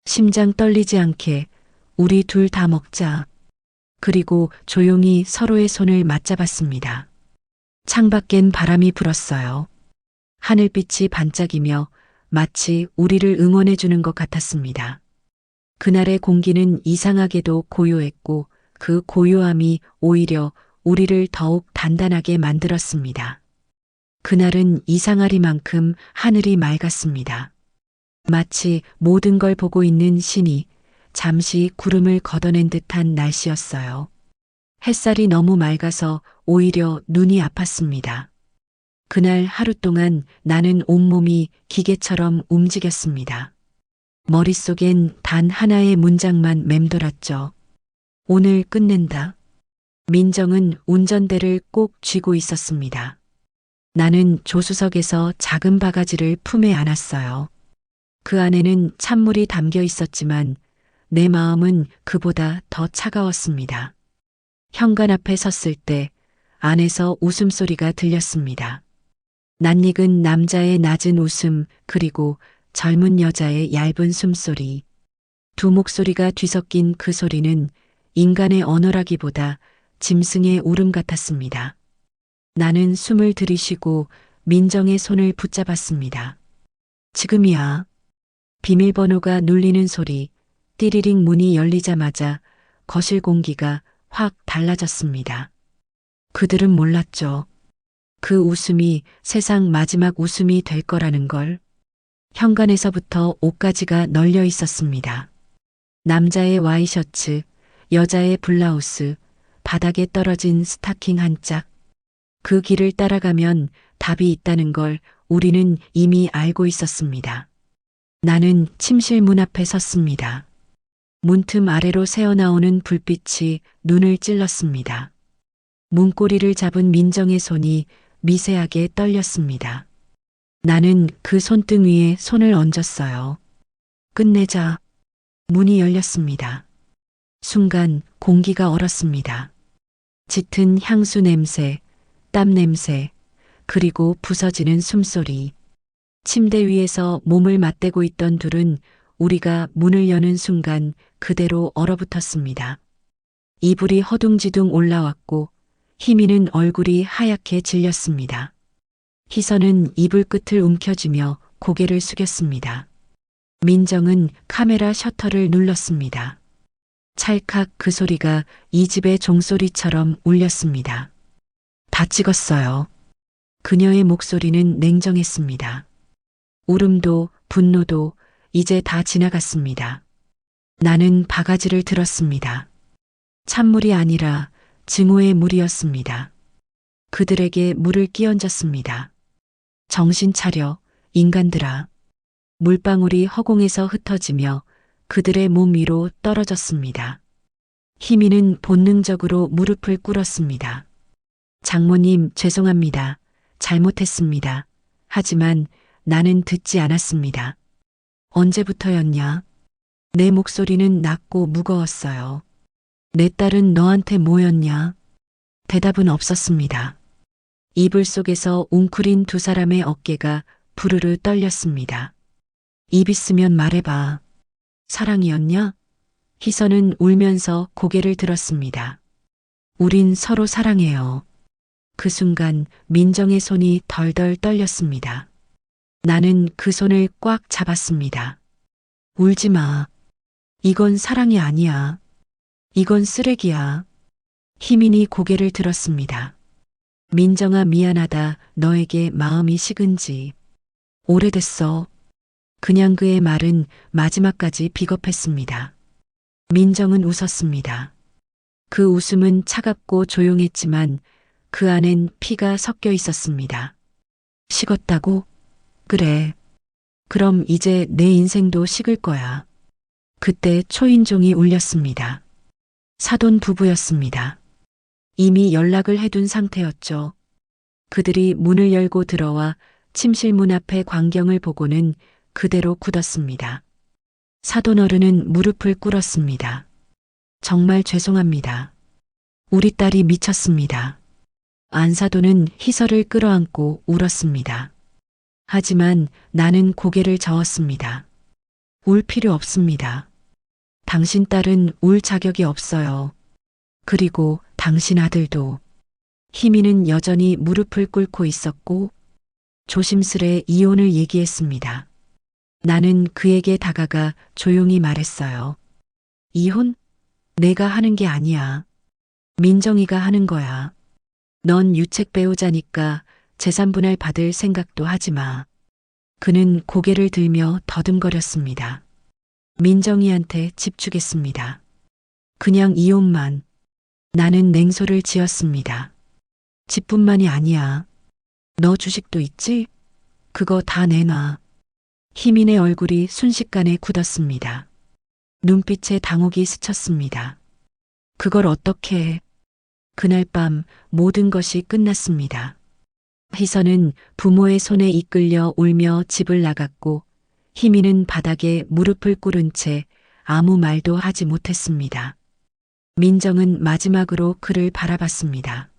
심장 떨리지 않게 우리 둘 다 먹자. 그리고 조용히 서로의 손을 맞잡았습니다. 창밖엔 바람이 불었어요. 하늘빛이 반짝이며 마치 우리를 응원해 주는 것 같았습니다. 그날의 공기는 이상하게도 고요했고 그 고요함이 오히려 우리를 더욱 단단하게 만들었습니다. 그날은 이상하리만큼 하늘이 맑았습니다. 마치 모든 걸 보고 있는 신이 잠시 구름을 걷어낸 듯한 날씨였어요. 햇살이 너무 맑아서 오히려 눈이 아팠습니다. 그날 하루 동안 나는 온몸이 기계처럼 움직였습니다. 머릿속엔 단 하나의 문장만 맴돌았죠. 오늘 끝낸다. 민정은 운전대를 꼭 쥐고 있었습니다. 나는 조수석에서 작은 바가지를 품에 안았어요. 그 안에는 찬물이 담겨 있었지만 내 마음은 그보다 더 차가웠습니다. 현관 앞에 섰을 때 안에서 웃음소리가 들렸습니다. 낯익은 남자의 낮은 웃음 그리고 젊은 여자의 얇은 숨소리. 두 목소리가 뒤섞인 그 소리는 인간의 언어라기보다 짐승의 울음 같았습니다. 나는 숨을 들이쉬고 민정의 손을 붙잡았습니다. 지금이야. 비밀번호가 눌리는 소리, 띠리링 문이 열리자마자 거실 공기가 확 달라졌습니다. 그들은 몰랐죠. 그 웃음이 세상 마지막 웃음이 될 거라는 걸. 현관에서부터 옷가지가 널려 있었습니다. 남자의 와이셔츠, 여자의 블라우스, 바닥에 떨어진 스타킹 한 짝. 그 길을 따라가면 답이 있다는 걸 우리는 이미 알고 있었습니다. 나는 침실 문 앞에 섰습니다. 문틈 아래로 새어나오는 불빛이 눈을 찔렀습니다. 문고리를 잡은 민정의 손이 미세하게 떨렸습니다. 나는 그 손등 위에 손을 얹었어요. 끝내자. 문이 열렸습니다. 순간 공기가 얼었습니다. 짙은 향수 냄새, 땀 냄새, 그리고 부서지는 숨소리. 침대 위에서 몸을 맞대고 있던 둘은 우리가 문을 여는 순간 그대로 얼어붙었습니다. 이불이 허둥지둥 올라왔고 희미는 얼굴이 하얗게 질렸습니다. 희선은 이불 끝을 움켜쥐며 고개를 숙였습니다. 민정은 카메라 셔터를 눌렀습니다. 찰칵 그 소리가 이 집의 종소리처럼 울렸습니다. 다 찍었어요. 그녀의 목소리는 냉정했습니다. 울음도 분노도 이제 다 지나갔습니다. 나는 바가지를 들었습니다. 찬물이 아니라 증오의 물이었습니다. 그들에게 물을 끼얹었습니다. 정신 차려, 인간들아. 물방울이 허공에서 흩어지며 그들의 몸 위로 떨어졌습니다. 희미는 본능적으로 무릎을 꿇었습니다. 장모님, 죄송합니다. 잘못했습니다. 하지만 나는 듣지 않았습니다. 언제부터였냐? 내 목소리는 낮고 무거웠어요. 내 딸은 너한테 뭐였냐? 대답은 없었습니다. 이불 속에서 웅크린 두 사람의 어깨가 부르르 떨렸습니다. 입 있으면 말해봐. 사랑이었냐? 희선은 울면서 고개를 들었습니다. 우린 서로 사랑해요. 그 순간 민정의 손이 덜덜 떨렸습니다. 나는 그 손을 꽉 잡았습니다. 울지 마. 이건 사랑이 아니야. 이건 쓰레기야. 희민이 고개를 들었습니다. 민정아, 미안하다. 너에게 마음이 식은지. 오래됐어. 그냥 그의 말은 마지막까지 비겁했습니다. 민정은 웃었습니다. 그 웃음은 차갑고 조용했지만 그 안엔 피가 섞여 있었습니다. 식었다고? 그래. 그럼 이제 내 인생도 식을 거야. 그때 초인종이 울렸습니다. 사돈 부부였습니다. 이미 연락을 해둔 상태였죠. 그들이 문을 열고 들어와 침실 문 앞의 광경을 보고는 그대로 굳었습니다. 사돈 어른은 무릎을 꿇었습니다. 정말 죄송합니다. 우리 딸이 미쳤습니다. 안사돈은 희설을 끌어안고 울었습니다. 하지만 나는 고개를 저었습니다. 울 필요 없습니다. 당신 딸은 울 자격이 없어요. 그리고 당신 아들도. 희미는 여전히 무릎을 꿇고 있었고 조심스레 이혼을 얘기했습니다. 나는 그에게 다가가 조용히 말했어요. 이혼? 내가 하는 게 아니야. 민정이가 하는 거야. 넌 유책 배우자니까 재산 분할 받을 생각도 하지 마. 그는 고개를 들며 더듬거렸습니다. 민정이한테 집 주겠습니다. 그냥 이혼만. 나는 냉소를 지었습니다. 집뿐만이 아니야. 너 주식도 있지? 그거 다 내놔. 희민의 얼굴이 순식간에 굳었습니다. 눈빛에 당혹이 스쳤습니다. 그걸 어떻게 해? 그날 밤 모든 것이 끝났습니다. 희선은 부모의 손에 이끌려 울며 집을 나갔고 희미는 바닥에 무릎을 꿇은 채 아무 말도 하지 못했습니다. 민정은 마지막으로 그를 바라봤습니다.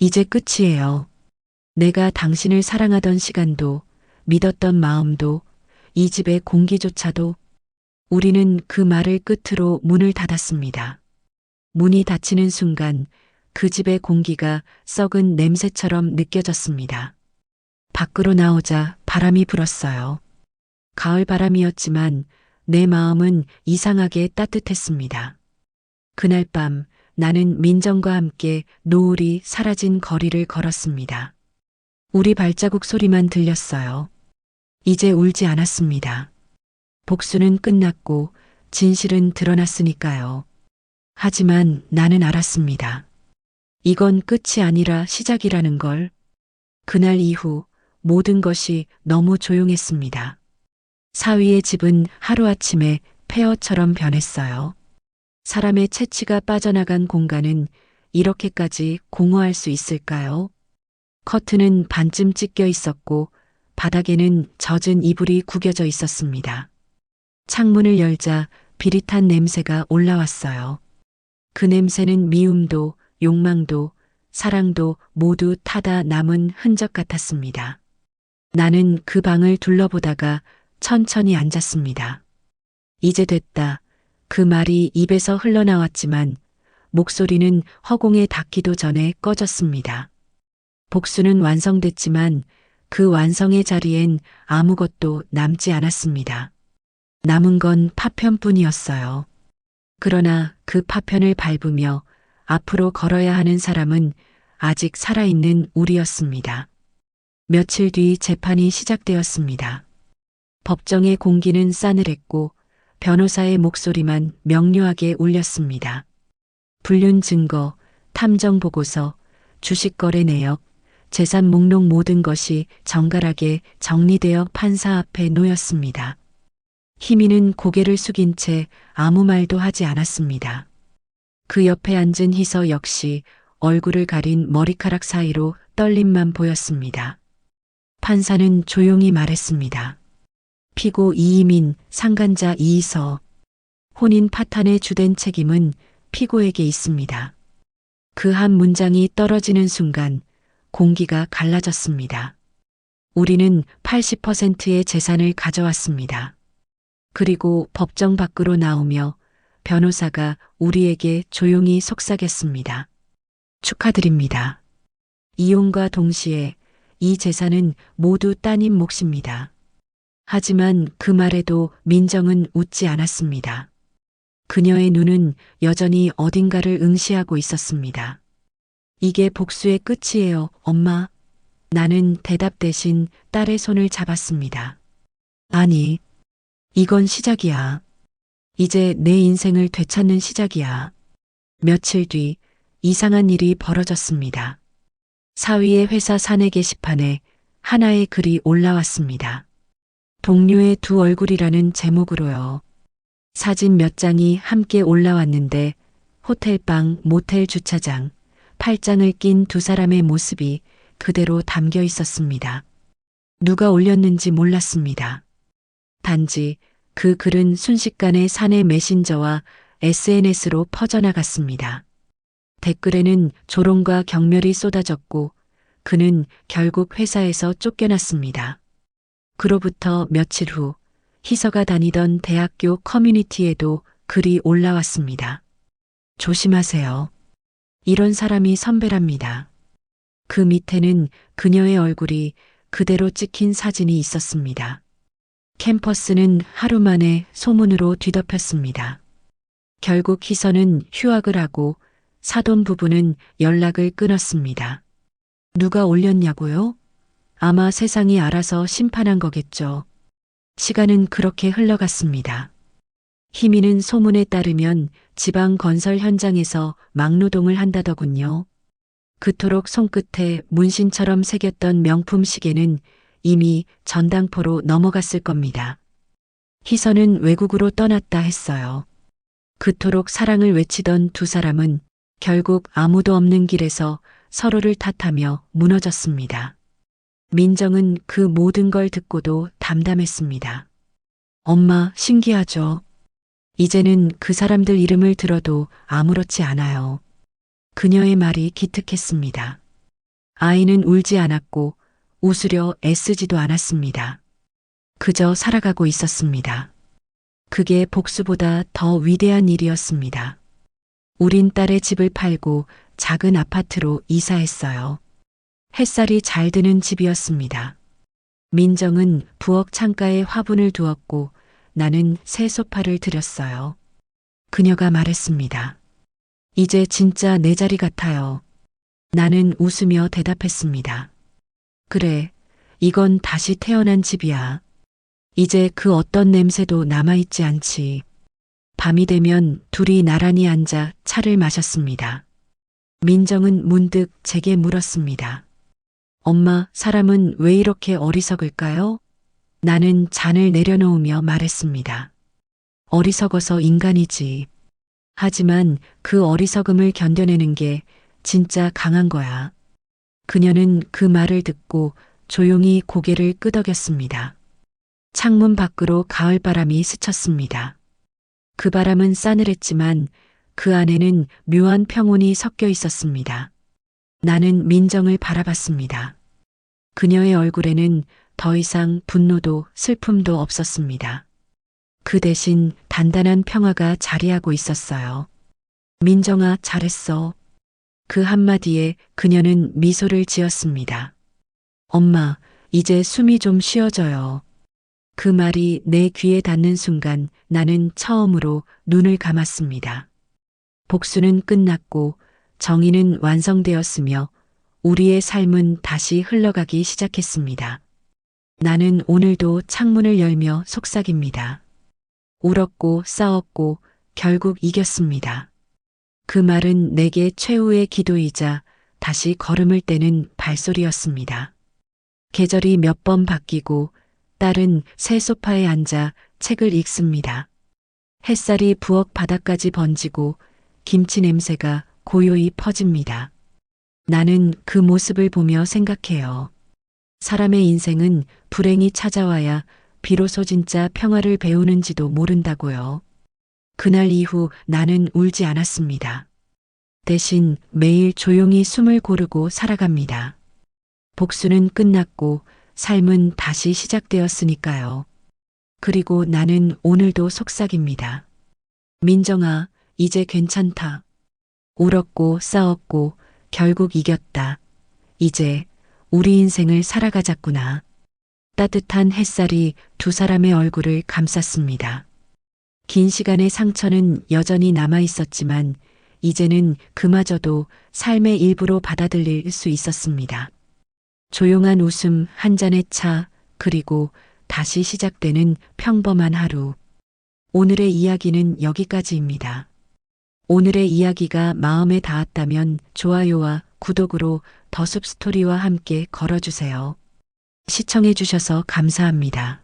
이제 끝이에요. 내가 당신을 사랑하던 시간도 믿었던 마음도 이 집의 공기조차도. 우리는 그 말을 끝으로 문을 닫았습니다. 문이 닫히는 순간 그 집의 공기가 썩은 냄새처럼 느껴졌습니다. 밖으로 나오자 바람이 불었어요. 가을 바람이었지만 내 마음은 이상하게 따뜻했습니다. 그날 밤 나는 민정과 함께 노을이 사라진 거리를 걸었습니다. 우리 발자국 소리만 들렸어요. 이제 울지 않았습니다. 복수는 끝났고 진실은 드러났으니까요. 하지만 나는 알았습니다. 이건 끝이 아니라 시작이라는 걸. 그날 이후 모든 것이 너무 조용했습니다. 사위의 집은 하루아침에 폐허처럼 변했어요. 사람의 채취가 빠져나간 공간은 이렇게까지 공허할 수 있을까요? 커튼은 반쯤 찢겨 있었고 바닥에는 젖은 이불이 구겨져 있었습니다. 창문을 열자 비릿한 냄새가 올라왔어요. 그 냄새는 미움도 욕망도 사랑도 모두 타다 남은 흔적 같았습니다. 나는 그 방을 둘러보다가 천천히 앉았습니다. 이제 됐다. 그 말이 입에서 흘러나왔지만 목소리는 허공에 닿기도 전에 꺼졌습니다. 복수는 완성됐지만 그 완성의 자리엔 아무것도 남지 않았습니다. 남은 건 파편뿐이었어요. 그러나 그 파편을 밟으며 앞으로 걸어야 하는 사람은 아직 살아있는 우리였습니다. 며칠 뒤 재판이 시작되었습니다. 법정의 공기는 싸늘했고 변호사의 목소리만 명료하게 울렸습니다. 불륜 증거, 탐정 보고서, 주식 거래 내역, 재산 목록 모든 것이 정갈하게 정리되어 판사 앞에 놓였습니다. 희미는 고개를 숙인 채 아무 말도 하지 않았습니다. 그 옆에 앉은 희서 역시 얼굴을 가린 머리카락 사이로 떨림만 보였습니다. 판사는 조용히 말했습니다. 피고 이희민, 상간자 이희서. 혼인 파탄의 주된 책임은 피고에게 있습니다. 그 한 문장이 떨어지는 순간 공기가 갈라졌습니다. 우리는 80%의 재산을 가져왔습니다. 그리고 법정 밖으로 나오며 변호사가 우리에게 조용히 속삭였습니다. 축하드립니다. 이혼과 동시에 이 재산은 모두 따님 몫입니다. 하지만 그 말에도 민정은 웃지 않았습니다. 그녀의 눈은 여전히 어딘가를 응시하고 있었습니다. 이게 복수의 끝이에요, 엄마. 나는 대답 대신 딸의 손을 잡았습니다. 아니, 이건 시작이야. 이제 내 인생을 되찾는 시작이야. 며칠 뒤 이상한 일이 벌어졌습니다. 사위의 회사 사내 게시판에 하나의 글이 올라왔습니다. 동료의 두 얼굴이라는 제목으로요. 사진 몇 장이 함께 올라왔는데 호텔방, 모텔 주차장, 팔짱을 낀 두 사람의 모습이 그대로 담겨 있었습니다. 누가 올렸는지 몰랐습니다. 단지 그 글은 순식간에 사내 메신저와 SNS로 퍼져나갔습니다. 댓글에는 조롱과 경멸이 쏟아졌고 그는 결국 회사에서 쫓겨났습니다. 그로부터 며칠 후 희서가 다니던 대학교 커뮤니티에도 글이 올라왔습니다. 조심하세요. 이런 사람이 선배랍니다. 그 밑에는 그녀의 얼굴이 그대로 찍힌 사진이 있었습니다. 캠퍼스는 하루 만에 소문으로 뒤덮였습니다. 결국 희선은 휴학을 하고 사돈 부부는 연락을 끊었습니다. 누가 올렸냐고요? 아마 세상이 알아서 심판한 거겠죠. 시간은 그렇게 흘러갔습니다. 희미는 소문에 따르면 지방 건설 현장에서 막노동을 한다더군요. 그토록 손끝에 문신처럼 새겼던 명품 시계는 이미 전당포로 넘어갔을 겁니다. 희선은 외국으로 떠났다 했어요. 그토록 사랑을 외치던 두 사람은 결국 아무도 없는 길에서 서로를 탓하며 무너졌습니다. 민정은 그 모든 걸 듣고도 담담했습니다. 엄마, 신기하죠? 이제는 그 사람들 이름을 들어도 아무렇지 않아요. 그녀의 말이 기특했습니다. 아이는 울지 않았고 웃으려 애쓰지도 않았습니다. 그저 살아가고 있었습니다. 그게 복수보다 더 위대한 일이었습니다. 우린 딸의 집을 팔고 작은 아파트로 이사했어요. 햇살이 잘 드는 집이었습니다. 민정은 부엌 창가에 화분을 두었고 나는 새 소파를 들였어요. 그녀가 말했습니다. 이제 진짜 내 자리 같아요. 나는 웃으며 대답했습니다. 그래, 이건 다시 태어난 집이야. 이제 그 어떤 냄새도 남아있지 않지. 밤이 되면 둘이 나란히 앉아 차를 마셨습니다. 민정은 문득 제게 물었습니다. 엄마, 사람은 왜 이렇게 어리석을까요? 나는 잔을 내려놓으며 말했습니다. 어리석어서 인간이지. 하지만 그 어리석음을 견뎌내는 게 진짜 강한 거야. 그녀는 그 말을 듣고 조용히 고개를 끄덕였습니다. 창문 밖으로 가을바람이 스쳤습니다. 그 바람은 싸늘했지만 그 안에는 묘한 평온이 섞여 있었습니다. 나는 민정을 바라봤습니다. 그녀의 얼굴에는 더 이상 분노도 슬픔도 없었습니다. 그 대신 단단한 평화가 자리하고 있었어요. 민정아, 잘했어. 그 한마디에 그녀는 미소를 지었습니다. 엄마, 이제 숨이 좀 쉬어져요. 그 말이 내 귀에 닿는 순간 나는 처음으로 눈을 감았습니다. 복수는 끝났고 정의는 완성되었으며 우리의 삶은 다시 흘러가기 시작했습니다. 나는 오늘도 창문을 열며 속삭입니다. 울었고 싸웠고 결국 이겼습니다. 그 말은 내게 최후의 기도이자 다시 걸음을 떼는 발소리였습니다. 계절이 몇 번 바뀌고 딸은 새 소파에 앉아 책을 읽습니다. 햇살이 부엌 바닥까지 번지고 김치 냄새가 고요히 퍼집니다. 나는 그 모습을 보며 생각해요. 사람의 인생은 불행이 찾아와야 비로소 진짜 평화를 배우는지도 모른다고요. 그날 이후 나는 울지 않았습니다. 대신 매일 조용히 숨을 고르고 살아갑니다. 복수는 끝났고 삶은 다시 시작되었으니까요. 그리고 나는 오늘도 속삭입니다. 민정아, 이제 괜찮다. 울었고 싸웠고 결국 이겼다. 이제 우리 인생을 살아가자꾸나. 따뜻한 햇살이 두 사람의 얼굴을 감쌌습니다. 긴 시간의 상처는 여전히 남아 있었지만 이제는 그마저도 삶의 일부로 받아들일 수 있었습니다. 조용한 웃음, 한 잔의 차, 그리고 다시 시작되는 평범한 하루. 오늘의 이야기는 여기까지입니다. 오늘의 이야기가 마음에 닿았다면 좋아요와 구독으로 더숲 스토리와 함께 걸어주세요. 시청해주셔서 감사합니다.